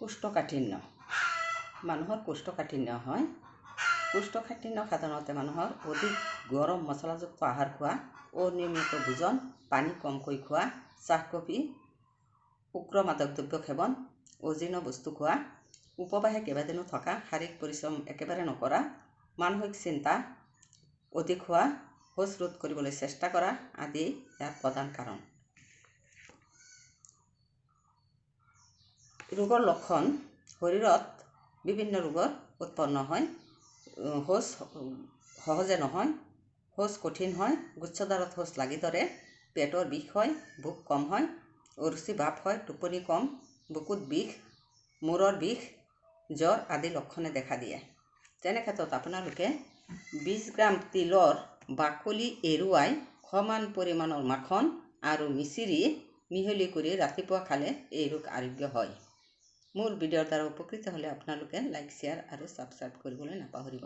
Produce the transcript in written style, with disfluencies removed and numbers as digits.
কোষ্ঠকাঠিন্য মানুহৰ কোষ্ঠকাঠিন্য হয়। কোষ্ঠকাঠিন্য সাধাৰণতে মানুহৰ অধিক গৰম মছলাযুক্ত আহাৰ খোৱা, অনিয়মিত ভোজন, পানী কমকৈ খোৱা, চাহ কফি, উগ্ৰ মাদক দ্ৰব্য সেৱন, অজীৰ্ণ বস্তু খোৱা, উপবাসে কেইবাদিনো থকা, শাৰীৰিক পৰিশ্ৰম একেবাৰে নকৰা, মানসিক চিন্তা অধিক হোৱা, শৌচ ৰোধ কৰিবলৈ চেষ্টা কৰা আদি ইয়াৰ প্ৰধান কাৰণ। ৰোগৰ লক্ষণ: শৰীৰত বিভিন্ন ৰোগৰ উৎপন্ন হয়। শৌচ সহজে নহয়, শৌচ কঠিন হয়, গুচ্ছদ্বাৰত শৌচ লাগি ধৰে, পেটৰ বিষ হয়, ভোক কম হয়, অৰুচি ভাৱ হয়, টোপনি কম, বুকুত বিষ, মূৰৰ বিষ, জ্বৰ আদি লক্ষণে দেখা দিয়ে। তেনে ক্ষেত্ৰত আপোনালোকে 20 গ্ৰাম তিলৰ বাকলি এৰুৱাই সমান পৰিমাণৰ মাখন আৰু মিচিৰি মিহলি কৰি ৰাতিপুৱা খালে এই ৰোগ আৰোগ্য হয়। মোৰ ভিডিঅ'ৰ দ্বাৰা উপকৃত হ'লে আপোনালোকে লাইক, শ্বেয়াৰ আৰু ছাবস্ক্ৰাইব কৰিবলৈ নাপাহৰিব।